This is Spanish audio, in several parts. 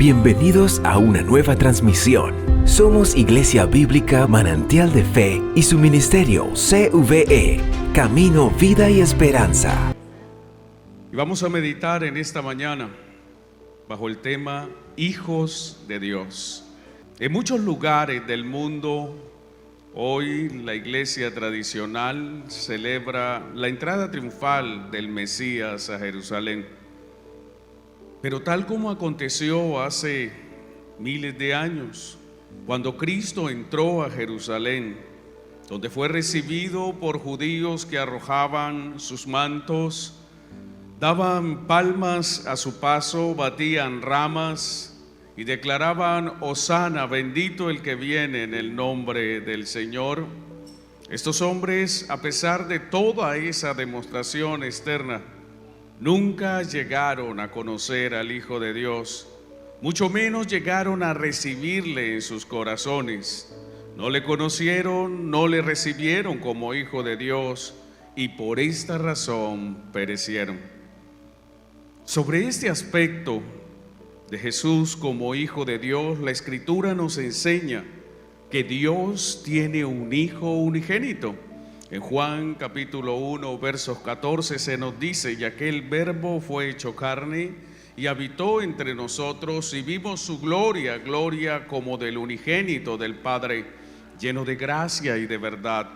Bienvenidos a una nueva transmisión. Somos Iglesia Bíblica Manantial de Fe y su ministerio CVE, Camino, Vida y Esperanza. Y vamos a meditar en esta mañana bajo el tema Hijos de Dios. En muchos lugares del mundo, hoy la iglesia tradicional celebra la entrada triunfal del Mesías a Jerusalén. Pero tal como aconteció hace miles de años, cuando Cristo entró a Jerusalén, donde fue recibido por judíos que arrojaban sus mantos, daban palmas a su paso, batían ramas y declaraban: Hosana, bendito el que viene en el nombre del Señor. Estos hombres, a pesar de toda esa demostración externa, nunca llegaron a conocer al Hijo de Dios, mucho menos llegaron a recibirle en sus corazones. No le conocieron, no le recibieron como Hijo de Dios y por esta razón perecieron. Sobre este aspecto de Jesús como Hijo de Dios, la Escritura nos enseña que Dios tiene un Hijo unigénito. En Juan capítulo 1, versos 14 se nos dice: y aquel Verbo fue hecho carne y habitó entre nosotros y vimos su gloria, gloria como del unigénito del Padre, lleno de gracia y de verdad.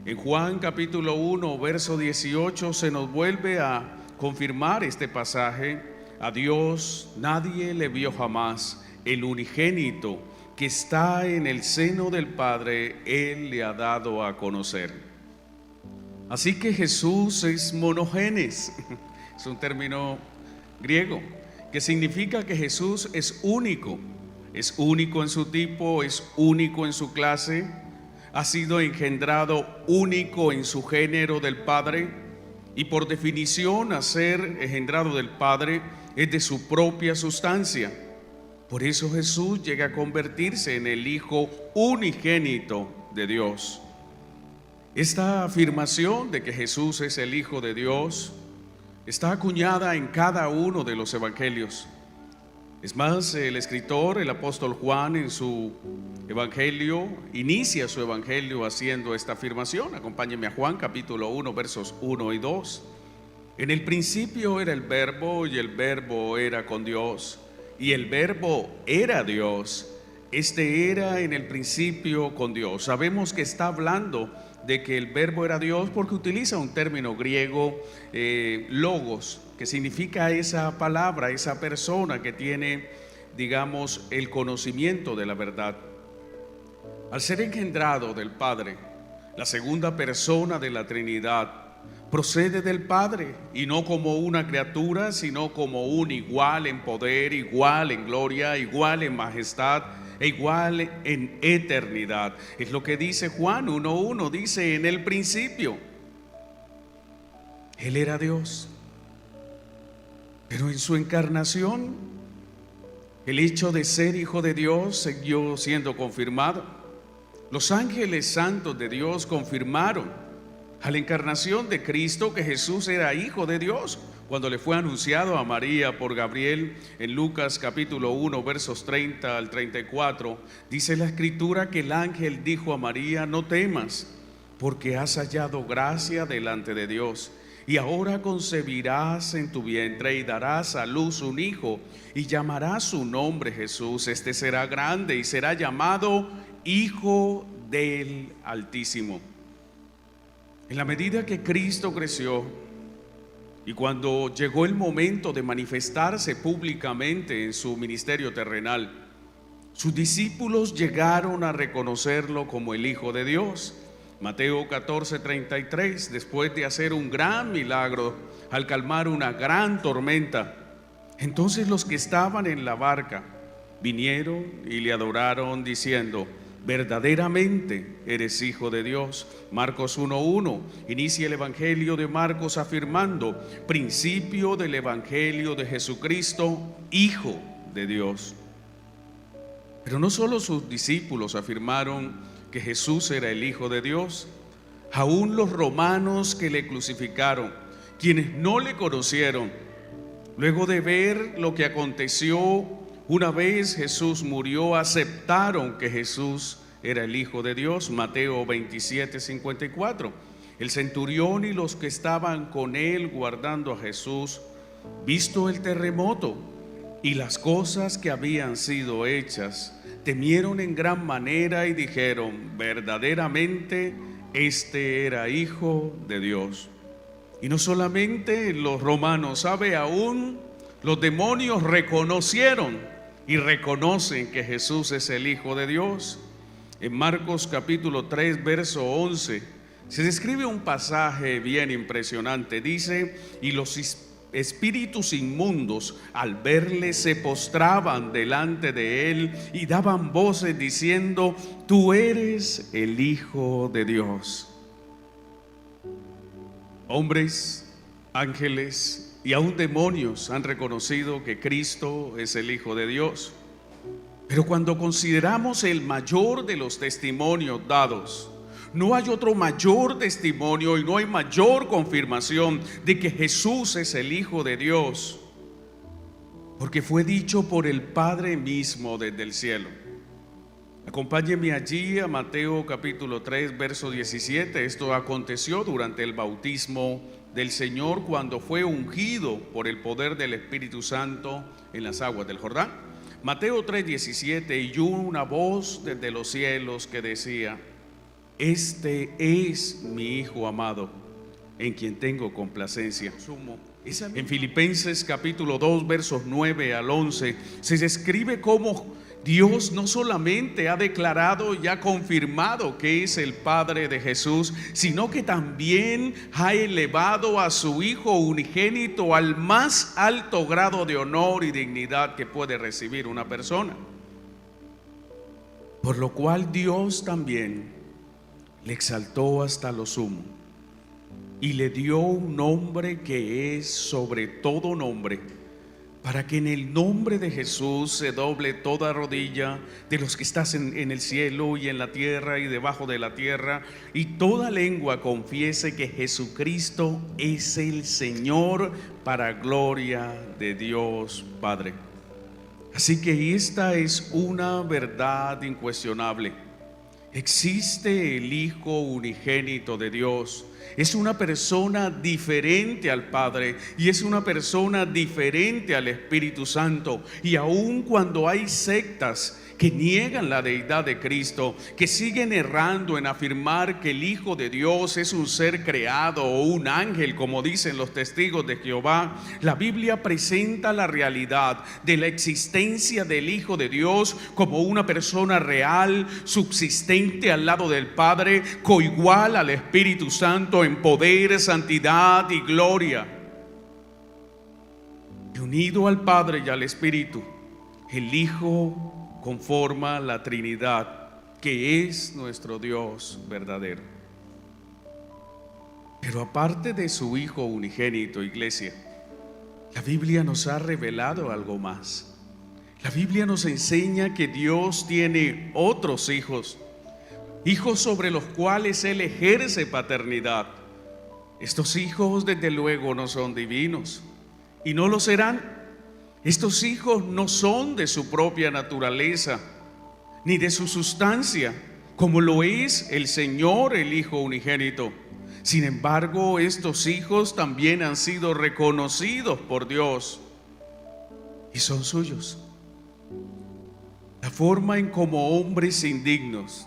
En Juan capítulo 1, verso 18 se nos vuelve a confirmar este pasaje: a Dios nadie le vio jamás, el unigénito que está en el seno del Padre, Él le ha dado a conocer. Así que Jesús es monogenes, es un término griego que significa que Jesús es único en su tipo, es único en su clase, ha sido engendrado único en su género del Padre y por definición, al ser engendrado del Padre, es de su propia sustancia. Por eso Jesús llega a convertirse en el Hijo unigénito de Dios. Esta afirmación de que Jesús es el Hijo de Dios está acuñada en cada uno de los evangelios. Es más, el escritor, el apóstol Juan, en su evangelio, inicia su evangelio haciendo esta afirmación. Acompáñenme a Juan capítulo 1, versos 1 y 2. En el principio era el Verbo, y el Verbo era con Dios, y el Verbo era Dios. Este era en el principio con Dios. Sabemos que está hablando de que el Verbo era Dios porque utiliza un término griego, logos, que significa esa palabra, esa persona que tiene, digamos, el conocimiento de la verdad. Al ser engendrado del Padre, la segunda persona de la Trinidad procede del Padre, y no como una criatura, sino como un igual en poder, igual en gloria, igual en majestad e igual en eternidad. Es lo que dice Juan 1:1, dice: en el principio Él era Dios, pero en su encarnación el hecho de ser Hijo de Dios siguió siendo confirmado. Los ángeles santos de Dios confirmaron a la encarnación de Cristo que Jesús era Hijo de Dios cuando le fue anunciado a María por Gabriel. En Lucas capítulo 1, versos 30 al 34, dice la Escritura que el ángel dijo a María: no temas, porque has hallado gracia delante de Dios, y ahora concebirás en tu vientre y darás a luz un hijo, y llamarás su nombre Jesús. Este será grande y será llamado Hijo del Altísimo. En la medida que Cristo creció y cuando llegó el momento de manifestarse públicamente en su ministerio terrenal, sus discípulos llegaron a reconocerlo como el Hijo de Dios. Mateo 14:33, después de hacer un gran milagro al calmar una gran tormenta, entonces los que estaban en la barca vinieron y le adoraron diciendo: verdaderamente eres Hijo de Dios. Marcos 1:1 inicia el evangelio de Marcos afirmando: principio del evangelio de Jesucristo, Hijo de Dios. Pero no solo sus discípulos afirmaron que Jesús era el Hijo de Dios, aún los romanos que le crucificaron, quienes no le conocieron, luego de ver lo que aconteció Una vez Jesús murió, aceptaron que Jesús era el Hijo de Dios. Mateo 27:54. El centurión y los que estaban con él guardando a Jesús, visto el terremoto y las cosas que habían sido hechas, temieron en gran manera y dijeron: verdaderamente este era Hijo de Dios. Y no solamente los romanos, sabe, aún los demonios reconocieron y reconocen que Jesús es el Hijo de Dios. En Marcos capítulo 3, verso 11, se describe un pasaje bien impresionante. Dice: y los espíritus inmundos al verle se postraban delante de él y daban voces diciendo: tú eres el Hijo de Dios. Hombres, ángeles y aún demonios han reconocido que Cristo es el Hijo de Dios. Pero cuando consideramos el mayor de los testimonios dados, no hay otro mayor testimonio y no hay mayor confirmación de que Jesús es el Hijo de Dios, porque fue dicho por el Padre mismo desde el cielo. Acompáñenme allí a Mateo capítulo 3, verso 17. Esto aconteció durante el bautismo del Señor, cuando fue ungido por el poder del Espíritu Santo en las aguas del Jordán. Mateo 3, 17. Y una voz desde los cielos que decía: este es mi Hijo amado, en quien tengo complacencia. En Filipenses capítulo 2, versos 9 al 11, se describe cómo Dios no solamente ha declarado y ha confirmado que es el Padre de Jesús, sino que también ha elevado a su Hijo unigénito al más alto grado de honor y dignidad que puede recibir una persona. Por lo cual Dios también le exaltó hasta lo sumo y le dio un nombre que es sobre todo nombre, para que en el nombre de Jesús se doble toda rodilla de los que están en el cielo y en la tierra y debajo de la tierra, y toda lengua confiese que Jesucristo es el Señor, para gloria de Dios Padre. Así que esta es una verdad incuestionable. Existe el Hijo unigénito de Dios. Es una persona diferente al Padre y es una persona diferente al Espíritu Santo. Y aun cuando hay sectas que niegan la deidad de Cristo, que siguen errando en afirmar que el Hijo de Dios es un ser creado o un ángel, como dicen los testigos de Jehová, la Biblia presenta la realidad de la existencia del Hijo de Dios como una persona real, subsistente al lado del Padre, coigual al Espíritu Santo en poder, santidad y gloria. Y unido al Padre y al Espíritu, el Hijo conforma la Trinidad, que es nuestro Dios verdadero. Pero aparte de su Hijo unigénito, iglesia, la Biblia nos ha revelado algo más. La Biblia nos enseña que Dios tiene otros hijos, hijos sobre los cuales Él ejerce paternidad. Estos hijos desde luego no son divinos y no lo serán. Estos hijos no son de su propia naturaleza, ni de su sustancia, como lo es el Señor, el Hijo unigénito. Sin embargo, estos hijos también han sido reconocidos por Dios y son suyos. La forma en como hombres indignos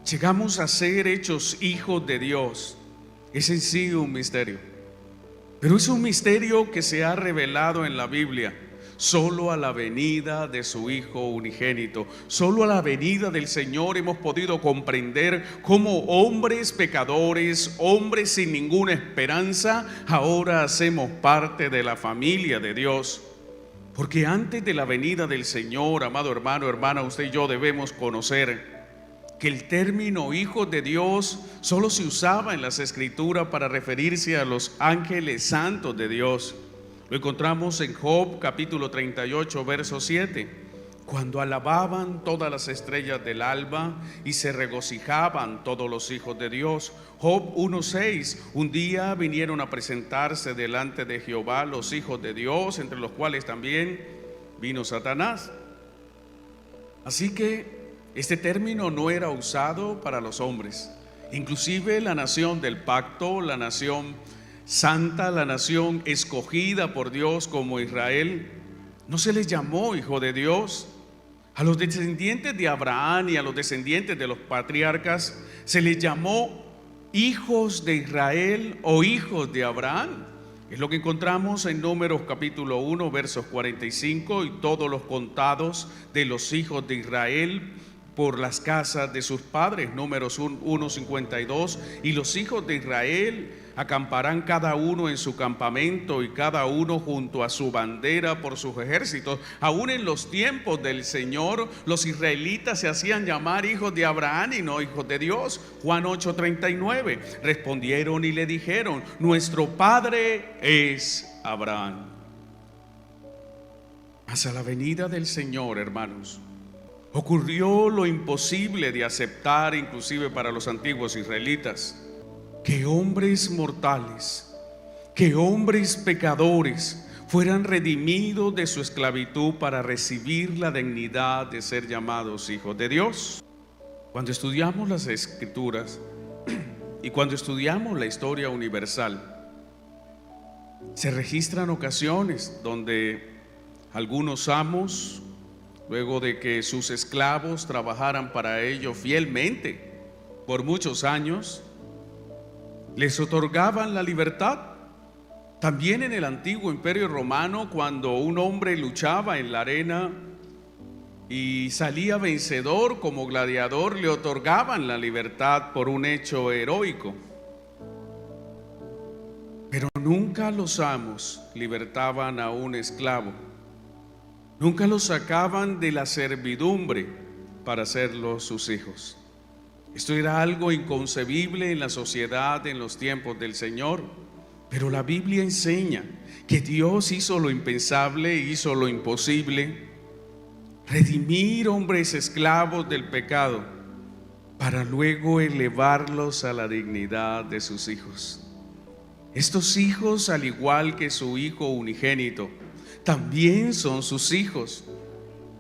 llegamos a ser hechos hijos de Dios es en sí un misterio. Pero es un misterio que se ha revelado en la Biblia. Solo a la venida de su Hijo unigénito, solo a la venida del Señor hemos podido comprender cómo hombres pecadores, hombres sin ninguna esperanza, ahora hacemos parte de la familia de Dios. Porque antes de la venida del Señor, amado hermano, hermana, usted y yo debemos conocer que el término hijos de Dios solo se usaba en las Escrituras para referirse a los ángeles santos de Dios. Lo encontramos en Job capítulo 38, verso 7. Cuando alababan todas las estrellas del alba y se regocijaban todos los hijos de Dios. Job 1:6. Un día vinieron a presentarse delante de Jehová los hijos de Dios, entre los cuales también vino Satanás. Así que este término no era usado para los hombres. Inclusive la nación del pacto, la nación santa, la nación escogida por Dios como Israel, no se les llamó hijo de Dios. A los descendientes de Abraham y a los descendientes de los patriarcas se les llamó hijos de Israel o hijos de Abraham. Es lo que encontramos en Números capítulo 1, versos 45, y todos los contados de los hijos de Israel por las casas de sus padres, Números 1, 52, y los hijos de Israel acamparán cada uno en su campamento y cada uno junto a su bandera por sus ejércitos. Aún en los tiempos del Señor, los israelitas se hacían llamar hijos de Abraham y no hijos de Dios. Juan 8:39, respondieron y le dijeron: nuestro padre es Abraham. Hasta la venida del Señor, hermanos, ocurrió lo imposible de aceptar, inclusive para los antiguos israelitas, que hombres mortales, que hombres pecadores fueran redimidos de su esclavitud para recibir la dignidad de ser llamados hijos de Dios. Cuando estudiamos las Escrituras y cuando estudiamos la historia universal, se registran ocasiones donde algunos amos, luego de que sus esclavos trabajaran para ellos fielmente por muchos años, les otorgaban la libertad. También en el antiguo imperio romano, cuando un hombre luchaba en la arena y salía vencedor como gladiador, le otorgaban la libertad por un hecho heroico. Pero nunca los amos libertaban a un esclavo. Nunca los sacaban de la servidumbre para hacerlos sus hijos. Esto era algo inconcebible en la sociedad en los tiempos del Señor, pero la Biblia enseña que Dios hizo lo impensable, hizo lo imposible, redimir hombres esclavos del pecado para luego elevarlos a la dignidad de sus hijos. Estos hijos, al igual que su Hijo unigénito, también son sus hijos,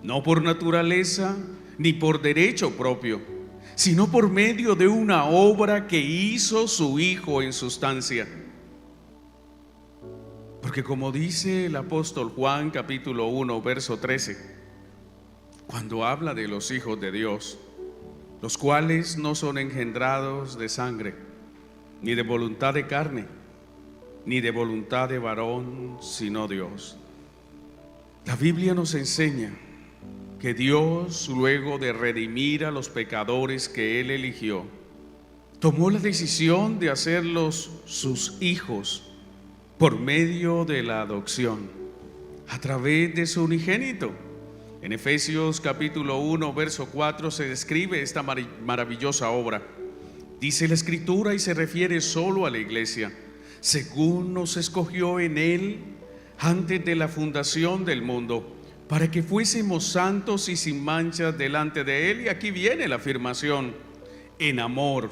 no por naturaleza ni por derecho propio, sino por medio de una obra que hizo su Hijo en sustancia. Porque como dice el apóstol Juan capítulo 1 verso 13, cuando habla de los hijos de Dios, los cuales no son engendrados de sangre, ni de voluntad de carne, ni de voluntad de varón, sino Dios. La Biblia nos enseña que Dios, luego de redimir a los pecadores que Él eligió, tomó la decisión de hacerlos sus hijos por medio de la adopción, a través de su unigénito. En Efesios capítulo 1, verso 4 se describe esta maravillosa obra. Dice la Escritura, y se refiere solo a la iglesia: según nos escogió en Él antes de la fundación del mundo, para que fuésemos santos y sin mancha delante de Él. Y aquí viene la afirmación: en amor,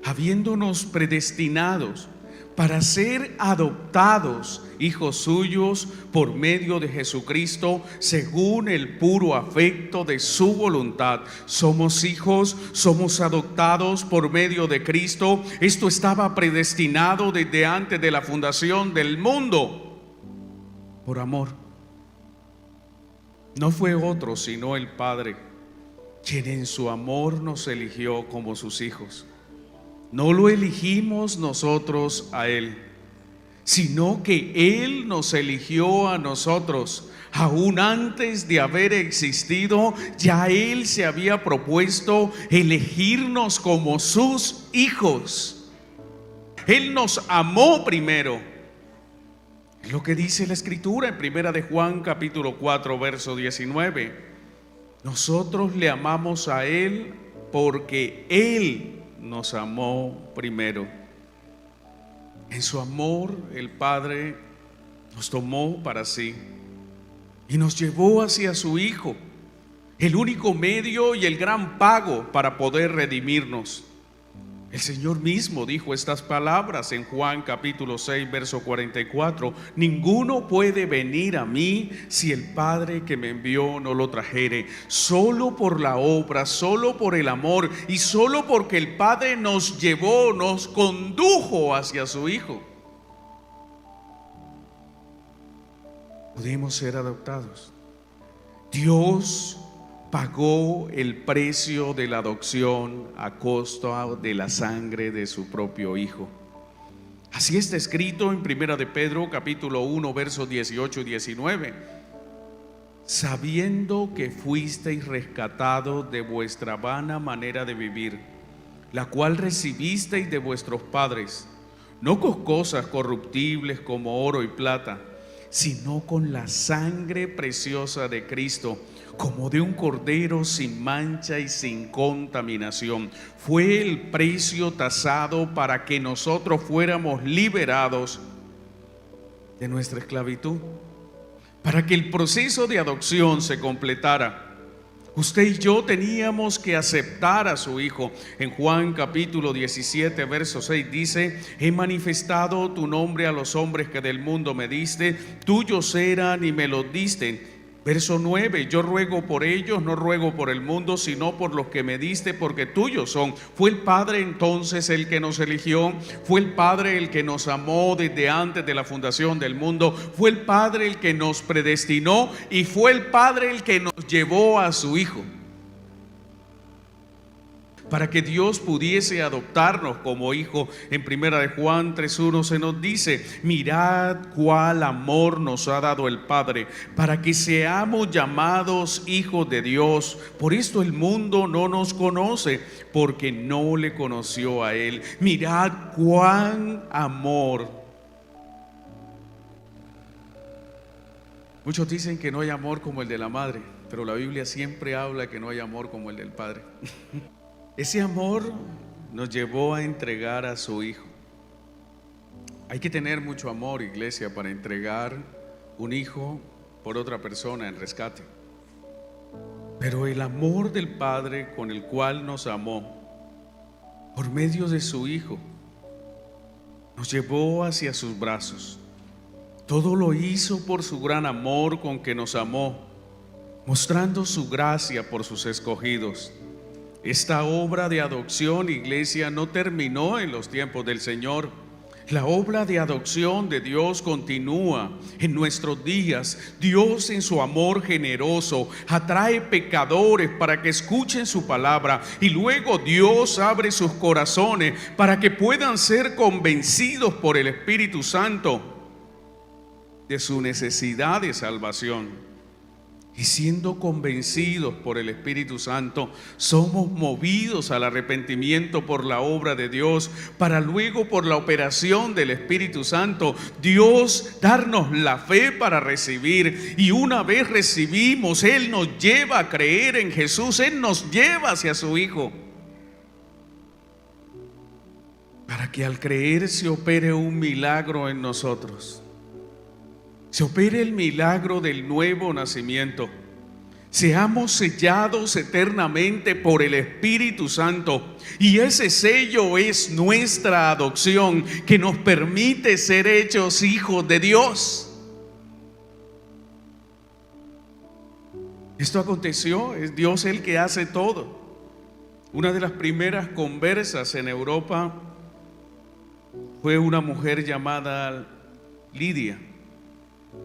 habiéndonos predestinados para ser adoptados hijos suyos por medio de Jesucristo, según el puro afecto de su voluntad. Somos hijos, somos adoptados por medio de Cristo. Esto estaba predestinado desde antes de la fundación del mundo, por amor. No fue otro sino el Padre quien en su amor nos eligió como sus hijos. No lo elegimos nosotros a Él, sino que Él nos eligió a nosotros. Aún antes de haber existido, ya Él se había propuesto elegirnos como sus hijos. Él nos amó primero. Es lo que dice la Escritura en Primera de Juan capítulo 4 verso 19. Nosotros le amamos a Él porque Él nos amó primero. En su amor el Padre nos tomó para sí y nos llevó hacia su Hijo, el único medio y el gran pago para poder redimirnos. El Señor mismo dijo estas palabras en Juan capítulo 6, verso 44: ninguno puede venir a mí si el Padre que me envió no lo trajere. Solo por la obra, solo por el amor y solo porque el Padre nos llevó, nos condujo hacia su Hijo, pudimos ser adoptados. Dios pagó el precio de la adopción a costa de la sangre de su propio Hijo. Así está escrito en Primera de Pedro capítulo 1 versos 18 y 19: sabiendo que fuisteis rescatados de vuestra vana manera de vivir, la cual recibisteis de vuestros padres, no con cosas corruptibles como oro y plata, sino con la sangre preciosa de Cristo, como de un cordero sin mancha y sin contaminación. Fue el precio tasado para que nosotros fuéramos liberados de nuestra esclavitud. Para que el proceso de adopción se completara, usted y yo teníamos que aceptar a su Hijo. En Juan capítulo 17 verso 6 dice: he manifestado tu nombre a los hombres que del mundo me diste, tuyos eran y me los diste. Verso 9: yo ruego por ellos, no ruego por el mundo, sino por los que me diste, porque tuyos son. Fue el Padre entonces el que nos eligió, fue el Padre el que nos amó desde antes de la fundación del mundo, fue el Padre el que nos predestinó y fue el Padre el que nos llevó a su Hijo, para que Dios pudiese adoptarnos como hijo. En Primera de Juan 3:1 se nos dice: mirad cuál amor nos ha dado el Padre, para que seamos llamados hijos de Dios. Por esto el mundo no nos conoce, porque no le conoció a Él. Mirad cuán amor. Muchos dicen que no hay amor como el de la madre, pero la Biblia siempre habla que no hay amor como el del Padre. Ese amor nos llevó a entregar a su Hijo. Hay que tener mucho amor, iglesia, para entregar un hijo por otra persona en rescate. Pero el amor del Padre con el cual nos amó por medio de su Hijo nos llevó hacia sus brazos. Todo lo hizo por su gran amor con que nos amó, mostrando su gracia por sus escogidos. Esta obra de adopción, iglesia, no terminó en los tiempos del Señor. La obra de adopción de Dios continúa en nuestros días. Dios, en su amor generoso, atrae pecadores para que escuchen su palabra, y luego Dios abre sus corazones para que puedan ser convencidos por el Espíritu Santo de su necesidad de salvación. Y siendo convencidos por el Espíritu Santo, somos movidos al arrepentimiento por la obra de Dios, para luego, por la operación del Espíritu Santo, Dios darnos la fe para recibir. Y una vez recibimos, Él nos lleva a creer en Jesús, Él nos lleva hacia su Hijo, para que al creer se opere un milagro en nosotros. Se opere el milagro del nuevo nacimiento. Seamos sellados eternamente por el Espíritu Santo. Y ese sello es nuestra adopción, que nos permite ser hechos hijos de Dios. Esto aconteció, es Dios el que hace todo. Una de las primeras conversas en Europa fue una mujer llamada Lidia,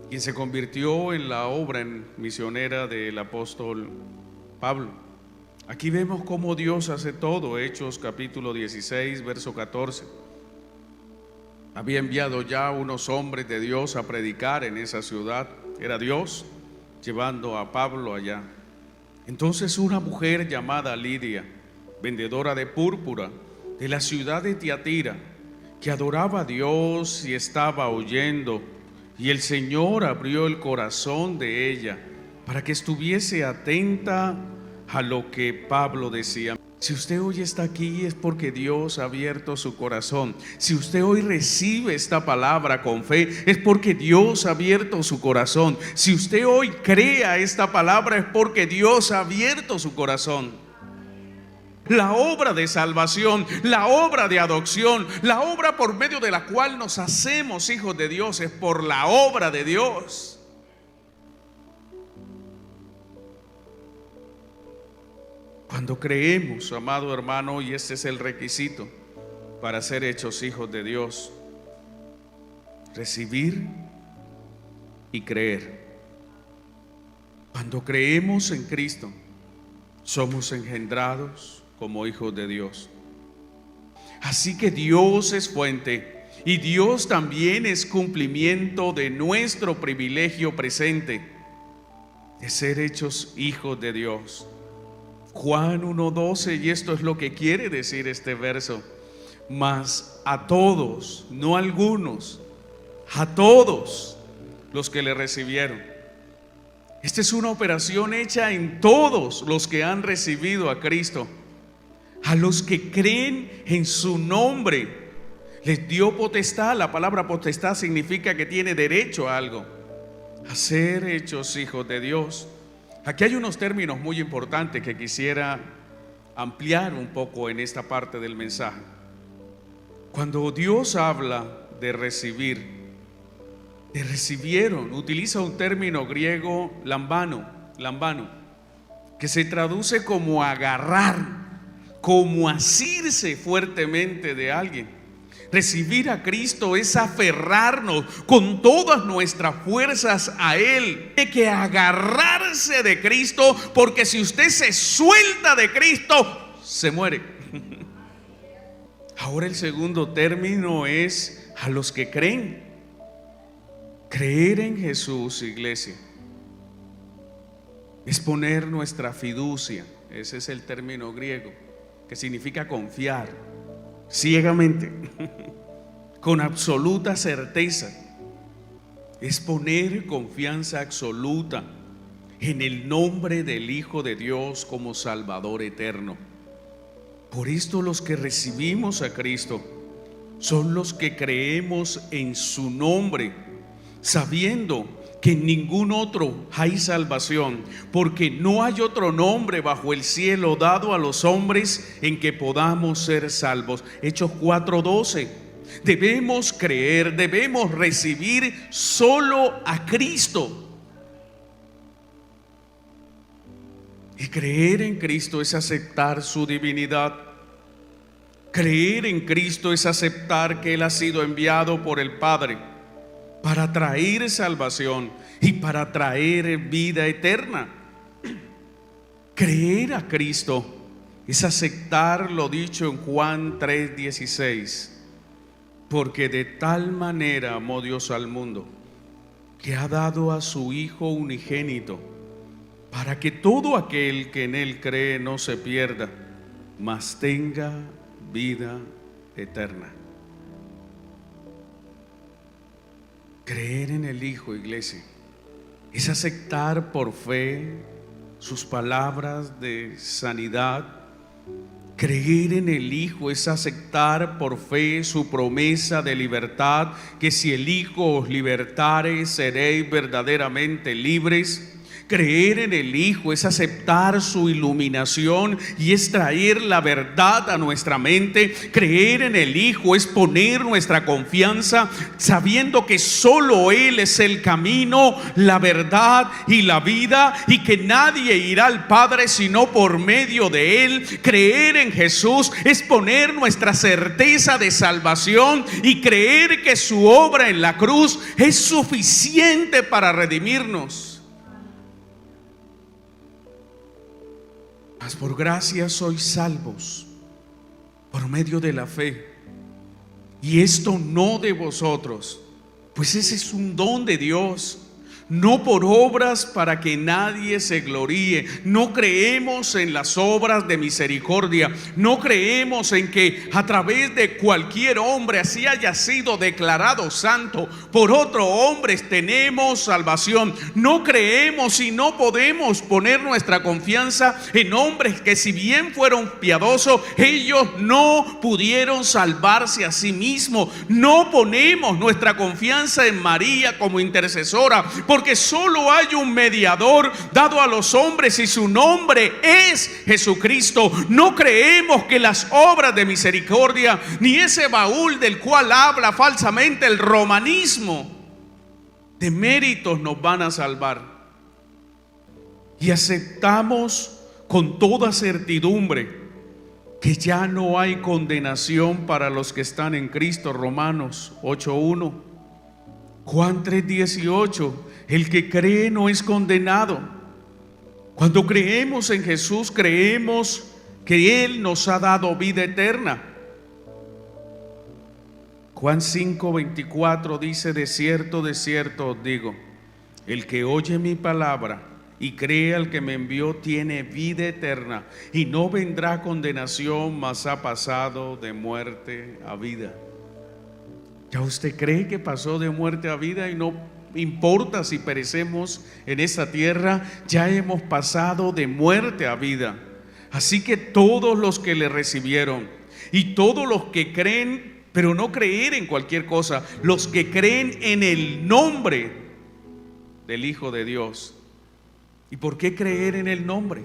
quien se convirtió en la obra misionera del apóstol Pablo. Aquí vemos cómo Dios hace todo. Hechos capítulo 16 verso 14. Había enviado ya unos hombres de Dios a predicar en esa ciudad. Era Dios llevando a Pablo allá. Entonces una mujer llamada Lidia, vendedora de púrpura de la ciudad de Tiatira, que adoraba a Dios y estaba oyendo, y el Señor abrió el corazón de ella para que estuviese atenta a lo que Pablo decía. Si usted hoy está aquí es porque Dios ha abierto su corazón. Si usted hoy recibe esta palabra con fe es porque Dios ha abierto su corazón. Si usted hoy crea esta palabra es porque Dios ha abierto su corazón. La obra de salvación, la obra de adopción, la obra por medio de la cual nos hacemos hijos de Dios es por la obra de Dios. Cuando creemos, amado hermano, y este es el requisito para ser hechos hijos de Dios: recibir y creer. Cuando creemos en Cristo, somos engendrados como hijos de Dios. Así que Dios es fuente y Dios también es cumplimiento de nuestro privilegio presente de ser hechos hijos de Dios. Juan 1:12, y esto es lo que quiere decir este verso: mas a todos, no a algunos, a todos los que le recibieron. Esta es una operación hecha en todos los que han recibido a Cristo. A los que creen en su nombre les dio potestad. La palabra potestad significa que tiene derecho a algo, a ser hechos hijos de Dios. Aquí hay unos términos muy importantes que quisiera ampliar un poco en esta parte del mensaje. Cuando Dios habla de recibir, de recibieron, utiliza un término griego lambano, que se traduce como agarrar, como asirse fuertemente de alguien. Recibir a Cristo es aferrarnos con todas nuestras fuerzas a Él. Hay que agarrarse de Cristo, porque si usted se suelta de Cristo, se muere. Ahora el segundo término es a los que creen. Creer en Jesús, iglesia, es poner nuestra fiducia. Ese es el término griego, que significa confiar ciegamente, con absoluta certeza. Es poner confianza absoluta en el nombre del Hijo de Dios como Salvador eterno. Por esto los que recibimos a Cristo son los que creemos en su nombre, sabiendo que en ningún otro hay salvación, porque no hay otro nombre bajo el cielo dado a los hombres en que podamos ser salvos. Hechos 4:12. Debemos creer, debemos recibir solo a Cristo. Y creer en Cristo es aceptar su divinidad. Creer en Cristo es aceptar que Él ha sido enviado por el Padre para traer salvación y para traer vida eterna. Creer a Cristo es aceptar lo dicho en Juan 3:16, porque de tal manera amó Dios al mundo, que ha dado a su Hijo unigénito, para que todo aquel que en Él cree no se pierda, mas tenga vida eterna. Creer en el Hijo, iglesia, es aceptar por fe sus palabras de sanidad. Creer en el Hijo es aceptar por fe su promesa de libertad, que si el Hijo os libertare, seréis verdaderamente libres. Creer en el Hijo es aceptar su iluminación y es traer la verdad a nuestra mente. Creer en el Hijo es poner nuestra confianza sabiendo que solo Él es el camino, la verdad y la vida, y que nadie irá al Padre sino por medio de Él. Creer en Jesús es poner nuestra certeza de salvación y creer que su obra en la cruz es suficiente para redimirnos. Mas por gracia sois salvos por medio de la fe, y esto no de vosotros, pues ese es un don de Dios, no por obras para que nadie se gloríe. No creemos en las obras de misericordia, no creemos en que a través de cualquier hombre, así haya sido declarado santo, por otro hombre tenemos salvación. No creemos y no podemos poner nuestra confianza en hombres que, si bien fueron piadosos, ellos no pudieron salvarse a sí mismos. No ponemos nuestra confianza en María como intercesora, porque porque solo hay un mediador dado a los hombres y su nombre es Jesucristo. No creemos que las obras de misericordia ni ese baúl del cual habla falsamente el romanismo de méritos nos van a salvar. Y aceptamos con toda certidumbre que ya no hay condenación para los que están en Cristo. Romanos 8:1. Juan 3:18. El que cree no es condenado. Cuando creemos en Jesús, creemos que Él nos ha dado vida eterna. Juan 5:24 dice: de cierto os digo, el que oye mi palabra y cree al que me envió tiene vida eterna y no vendrá condenación, mas ha pasado de muerte a vida. ¿Ya usted cree que pasó de muerte a vida y no importa si perecemos en esta tierra? Ya hemos pasado de muerte a vida. Así que todos los que le recibieron y todos los que creen, pero no creer en cualquier cosa, los que creen en el nombre del Hijo de Dios. ¿Y por qué creer en el nombre?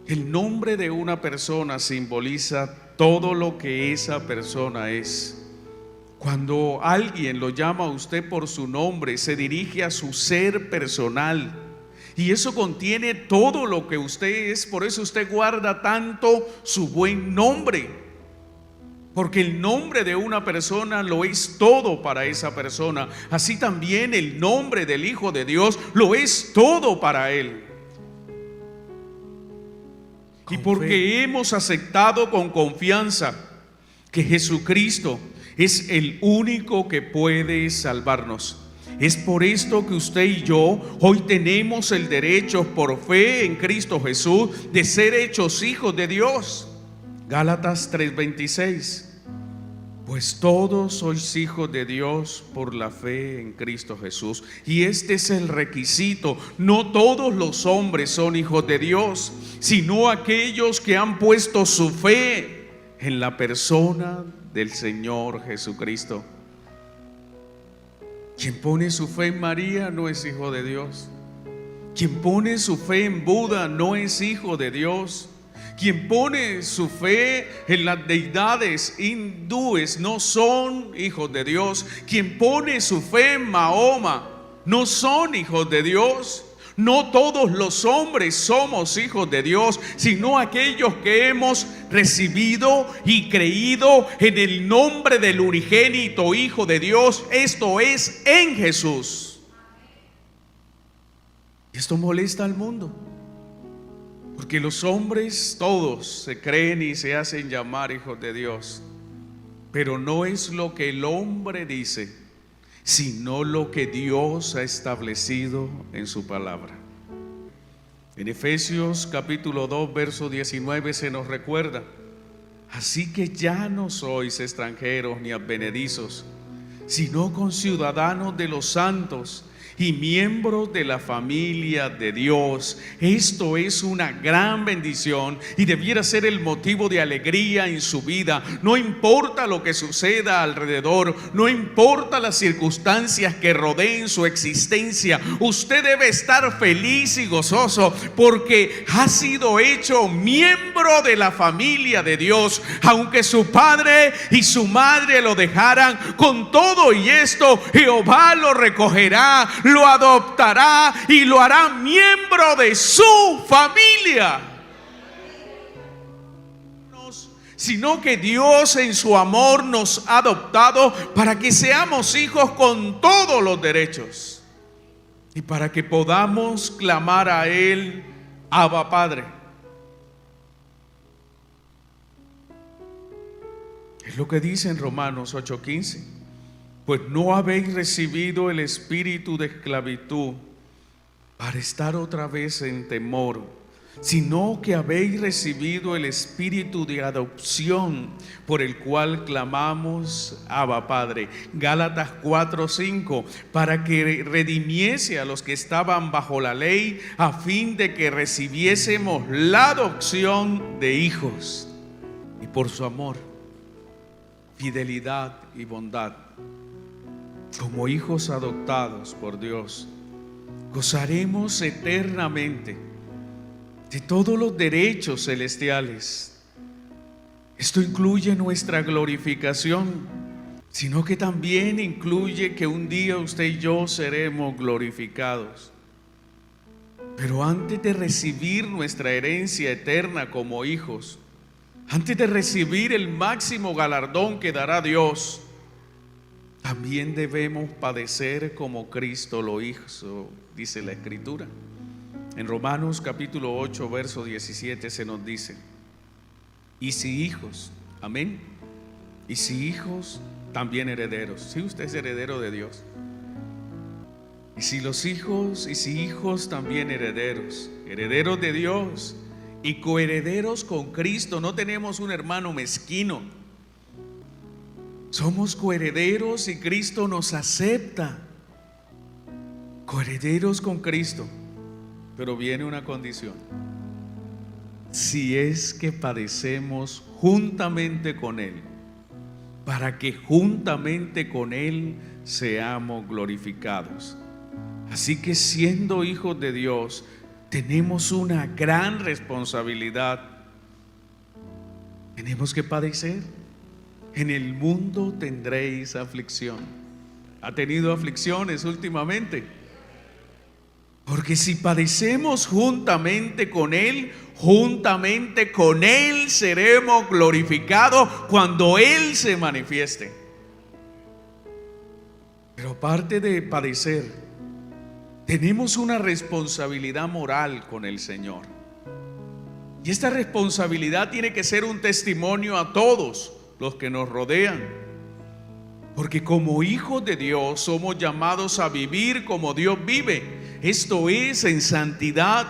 El nombre de una persona simboliza todo lo que esa persona es. Cuando alguien lo llama a usted por su nombre, se dirige a su ser personal. Y eso contiene todo lo que usted es. Por eso usted guarda tanto su buen nombre. Porque el nombre de una persona lo es todo para esa persona. Así también el nombre del Hijo de Dios lo es todo para Él. Y porque hemos aceptado con confianza que Jesucristo es el único que puede salvarnos, es por esto que usted y yo hoy tenemos el derecho por fe en Cristo Jesús de ser hechos hijos de Dios. Gálatas 3:26. Pues todos sois hijos de Dios por la fe en Cristo Jesús. Y este es el requisito. No todos los hombres son hijos de Dios, sino aquellos que han puesto su fe en la persona del Señor Jesucristo. Quien pone su fe en María no es hijo de Dios. Quien pone su fe en Buda no es hijo de Dios. Quien pone su fe en las deidades hindúes no son hijos de Dios. Quien pone su fe en Mahoma no son hijos de Dios. No todos los hombres somos hijos de Dios, sino aquellos que hemos recibido y creído en el nombre del unigénito Hijo de Dios, esto es, en Jesús. Esto molesta al mundo. Porque los hombres todos se creen y se hacen llamar hijos de Dios, pero no es lo que el hombre dice, sino lo que Dios ha establecido en su palabra. En Efesios capítulo 2 verso 19 se nos recuerda: así que ya no sois extranjeros ni advenedizos, sino conciudadanos de los santos y miembros de la familia de Dios. Esto es una gran bendición y debiera ser el motivo de alegría en su vida. No importa lo que suceda alrededor, no importa las circunstancias que rodeen su existencia, usted debe estar feliz y gozoso porque ha sido hecho miembro de la familia de Dios. Aunque su padre y su madre lo dejaran, con todo y esto Jehová lo recogerá, lo adoptará y lo hará miembro de su familia. Sino que Dios en su amor nos ha adoptado para que seamos hijos con todos los derechos y para que podamos clamar a Él, Abba Padre. Es lo que dice en Romanos 8:15. Pues no habéis recibido el espíritu de esclavitud para estar otra vez en temor, sino que habéis recibido el espíritu de adopción, por el cual clamamos Abba Padre. Gálatas 4:5, para que redimiese a los que estaban bajo la ley, a fin de que recibiésemos la adopción de hijos. Y por su amor, fidelidad y bondad, como hijos adoptados por Dios, gozaremos eternamente de todos los derechos celestiales. Esto incluye nuestra glorificación, sino que también incluye que un día usted y yo seremos glorificados. Pero antes de recibir nuestra herencia eterna como hijos, antes de recibir el máximo galardón que dará Dios, también debemos padecer como Cristo lo hizo, dice la Escritura. En Romanos capítulo 8, verso 17 se nos dice: y si hijos, amén, y si hijos, también herederos. Si usted es heredero de Dios. Y si los hijos, y si hijos, también herederos, herederos de Dios y coherederos con Cristo. No tenemos un hermano mezquino. Somos coherederos y Cristo nos acepta. Coherederos con Cristo. Pero viene una condición: si es que padecemos juntamente con Él, para que juntamente con Él seamos glorificados. Así que, siendo hijos de Dios, tenemos una gran responsabilidad. Tenemos que padecer. En el mundo tendréis aflicción. ¿Ha tenido aflicciones últimamente? Porque si padecemos juntamente con Él seremos glorificados cuando Él se manifieste. Pero aparte de padecer, tenemos una responsabilidad moral con el Señor. Y esta responsabilidad tiene que ser un testimonio a todos los que nos rodean. Porque como hijos de Dios somos llamados a vivir como Dios vive. Esto es, en santidad.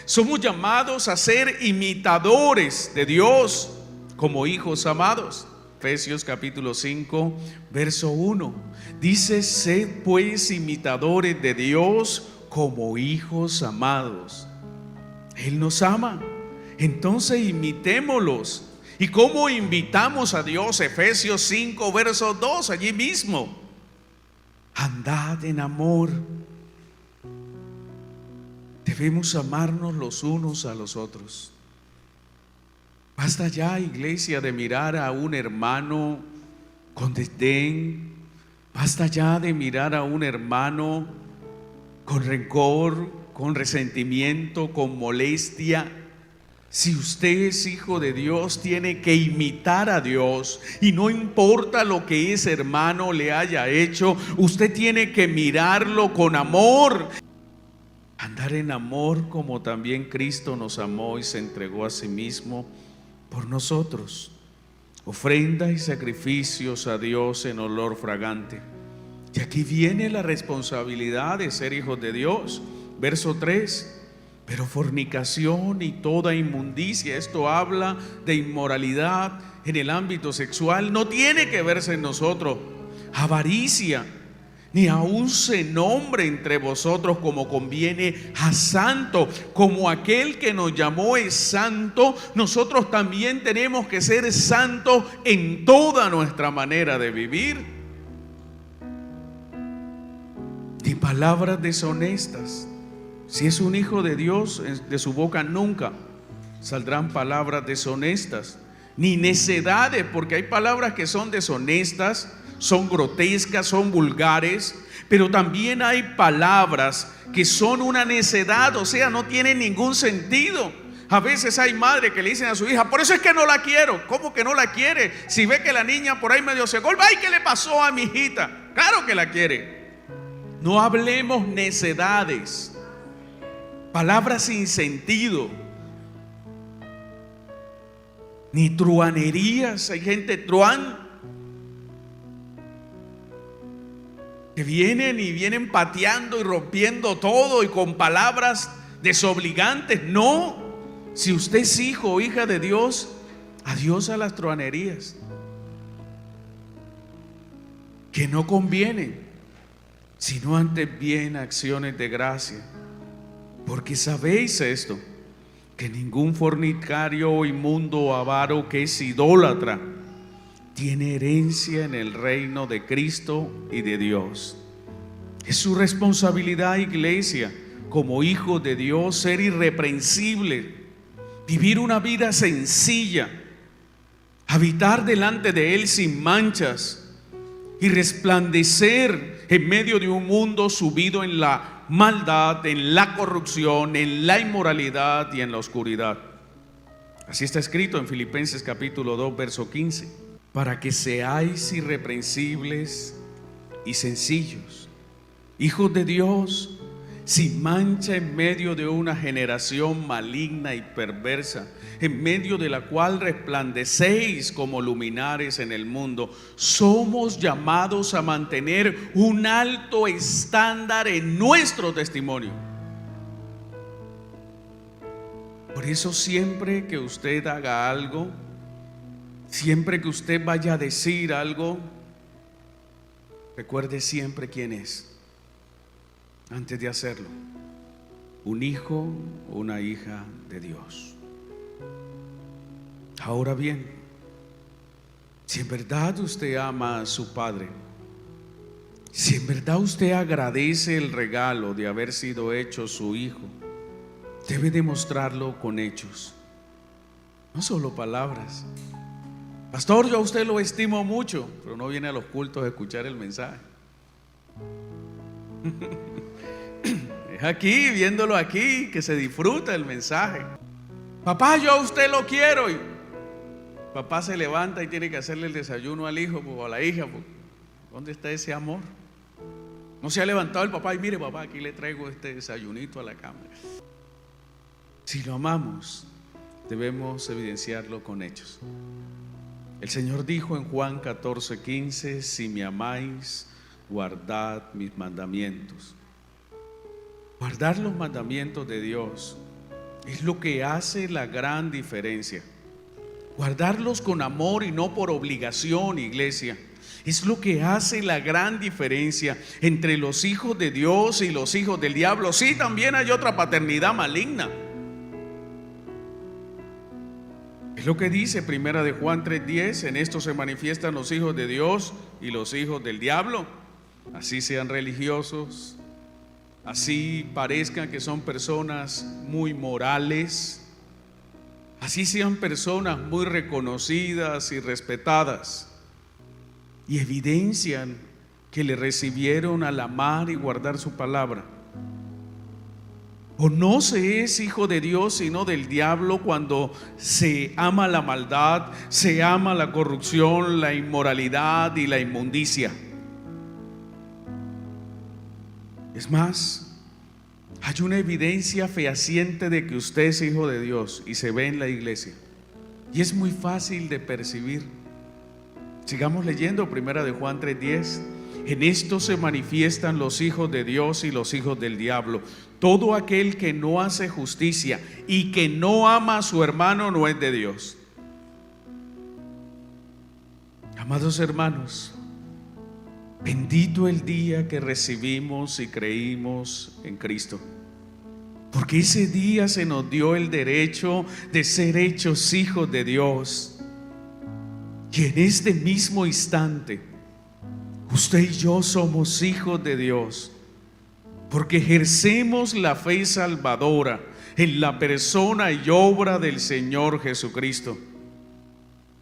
Somos llamados a ser imitadores de Dios como hijos amados. Efesios capítulo 5, verso 1. Dice: sed pues imitadores de Dios como hijos amados. Él nos ama, entonces imitémoslos. ¿Y cómo invitamos a Dios? Efesios 5, verso 2, allí mismo: andad en amor. Debemos amarnos los unos a los otros. Basta ya, iglesia, de mirar a un hermano con desdén. Basta ya de mirar a un hermano con rencor, con resentimiento, con molestia. Si usted es hijo de Dios, tiene que imitar a Dios. Y no importa lo que ese hermano le haya hecho, usted tiene que mirarlo con amor. Andar en amor como también Cristo nos amó y se entregó a sí mismo por nosotros, ofrenda y sacrificios a Dios en olor fragante. Y aquí viene la responsabilidad de ser hijos de Dios. Verso 3: pero fornicación y toda inmundicia, esto habla de inmoralidad en el ámbito sexual, no tiene que verse en nosotros. Avaricia, ni aún se nombre entre vosotros como conviene a santo. Como aquel que nos llamó es santo, nosotros también tenemos que ser santos en toda nuestra manera de vivir. Ni palabras deshonestas. Si es un hijo de Dios, de su boca nunca saldrán palabras deshonestas, ni necedades, porque hay palabras que son deshonestas, son grotescas, son vulgares, pero también hay palabras que son una necedad, o sea, no tienen ningún sentido. A veces hay madres que le dicen a su hija: por eso es que no la quiero. ¿Cómo que no la quiere? Si ve que la niña por ahí medio se golpea, ¡ay, qué le pasó a mi hijita! Claro que la quiere. No hablemos necedades, palabras sin sentido, ni truanerías. Hay gente truán que vienen pateando y rompiendo todo y con palabras desobligantes. No, si usted es hijo o hija de Dios, adiós a las truanerías que no convienen, sino antes bien acciones de gracia. Porque sabéis esto, que ningún fornicario o inmundo o avaro que es idólatra tiene herencia en el reino de Cristo y de Dios. Es su responsabilidad, iglesia, como hijos de Dios, ser irreprensibles, vivir una vida sencilla, habitar delante de Él sin manchas y resplandecer en medio de un mundo subido en la maldad, en la corrupción, en la inmoralidad y en la oscuridad. Así está escrito en Filipenses capítulo 2, verso 15: para que seáis irreprensibles y sencillos, hijos de Dios, sin mancha en medio de una generación maligna y perversa, en medio de la cual resplandecéis como luminares en el mundo. Somos llamados a mantener un alto estándar en nuestro testimonio. Por eso siempre que usted haga algo, siempre que usted vaya a decir algo, recuerde siempre quién es antes de hacerlo: un hijo o una hija de Dios. Ahora bien, si en verdad usted ama a su padre, si en verdad usted agradece el regalo de haber sido hecho su hijo, debe demostrarlo con hechos, no solo palabras. Pastor, yo a usted lo estimo mucho, pero no viene a los cultos a escuchar el mensaje. Es aquí, viéndolo aquí, que se disfruta el mensaje. Papá, yo a usted lo quiero. Y papá se levanta y tiene que hacerle el desayuno al hijo o a la hija. ¿Dónde está ese amor? No se ha levantado el papá y mire, papá, aquí le traigo este desayunito a la cama. Si lo amamos, debemos evidenciarlo con hechos. El Señor dijo en Juan 14:15: si me amáis, guardad mis mandamientos. Guardar los mandamientos de Dios es lo que hace la gran diferencia. Guardarlos con amor y no por obligación, iglesia, es lo que hace la gran diferencia entre los hijos de Dios y los hijos del diablo. Sí, también hay otra paternidad maligna. Es lo que dice Primera de Juan 3:10: en esto se manifiestan los hijos de Dios y los hijos del diablo. Así sean religiosos, así parezcan que son personas muy morales, así sean personas muy reconocidas y respetadas, y evidencian que le recibieron al amar y guardar su palabra. O no se es hijo de Dios sino del diablo cuando se ama la maldad, se ama la corrupción, la inmoralidad y la inmundicia. Es más, hay una evidencia fehaciente de que usted es hijo de Dios y se ve en la iglesia, y es muy fácil de percibir. Sigamos leyendo Primera de Juan 3:10: en esto se manifiestan los hijos de Dios y los hijos del diablo. Todo aquel que no hace justicia y que no ama a su hermano no es de Dios. Amados hermanos, bendito el día que recibimos y creímos en Cristo, porque ese día se nos dio el derecho de ser hechos hijos de Dios. Y en este mismo instante, usted y yo somos hijos de Dios, porque ejercemos la fe salvadora en la persona y obra del Señor Jesucristo.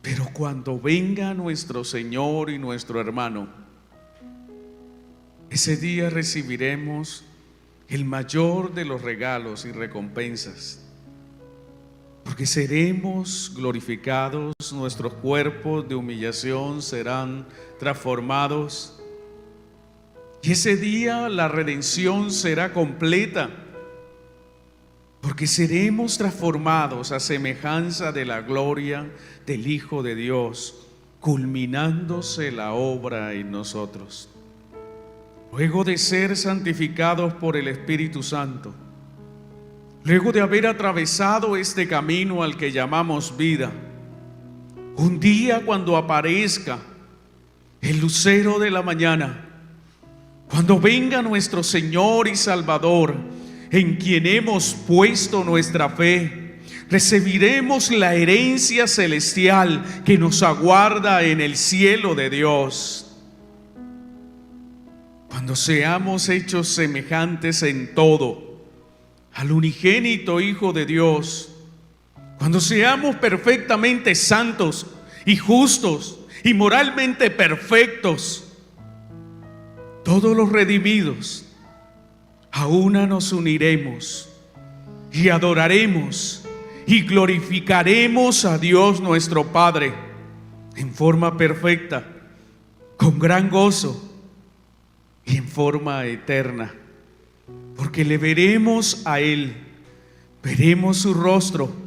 Pero cuando venga nuestro Señor y nuestro hermano, ese día recibiremos el mayor de los regalos y recompensas, porque seremos glorificados, nuestros cuerpos de humillación serán transformados, y ese día la redención será completa, porque seremos transformados a semejanza de la gloria del Hijo de Dios, culminándose la obra en nosotros. Luego de ser santificados por el Espíritu Santo, luego de haber atravesado este camino al que llamamos vida, un día cuando aparezca el lucero de la mañana, cuando venga nuestro Señor y Salvador, en quien hemos puesto nuestra fe, recibiremos la herencia celestial que nos aguarda en el cielo de Dios. Cuando seamos hechos semejantes en todo, al unigénito Hijo de Dios, cuando seamos perfectamente santos y justos y moralmente perfectos, todos los redimidos, a una nos uniremos y adoraremos y glorificaremos a Dios nuestro Padre en forma perfecta, con gran gozo y en forma eterna, porque le veremos a Él, veremos su rostro,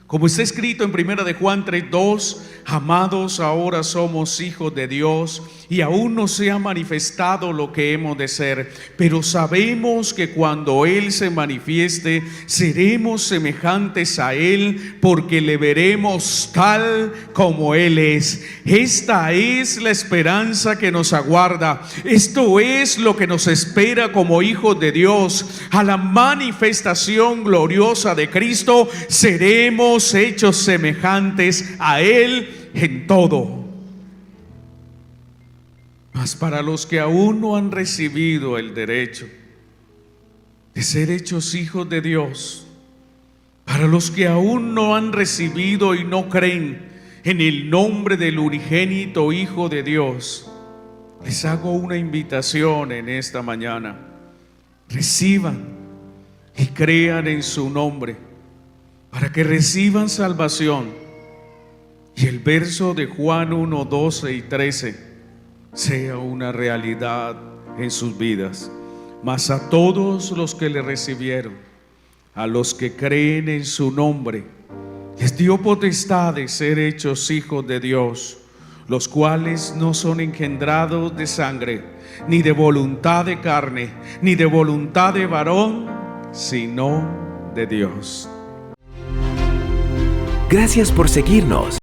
como está escrito en 1 de Juan 3:2, amados, ahora somos hijos de Dios y aún no se ha manifestado lo que hemos de ser, pero sabemos que cuando Él se manifieste, seremos semejantes a Él, porque le veremos tal como Él es. Esta es la esperanza que nos aguarda. Esto es lo que nos espera como hijos de Dios. A la manifestación gloriosa de Cristo, seremos hechos semejantes a Él en todo. Mas para los que aún no han recibido el derecho de ser hechos hijos de Dios, para los que aún no han recibido y no creen en el nombre del unigénito Hijo de Dios, les hago una invitación en esta mañana. Reciban y crean en su nombre, para que reciban salvación. Y el verso de Juan 1, 12 y 13 sea una realidad en sus vidas. Mas a todos los que le recibieron, a los que creen en su nombre, les dio potestad de ser hechos hijos de Dios, los cuales no son engendrados de sangre, ni de voluntad de carne, ni de voluntad de varón, sino de Dios. Gracias por seguirnos.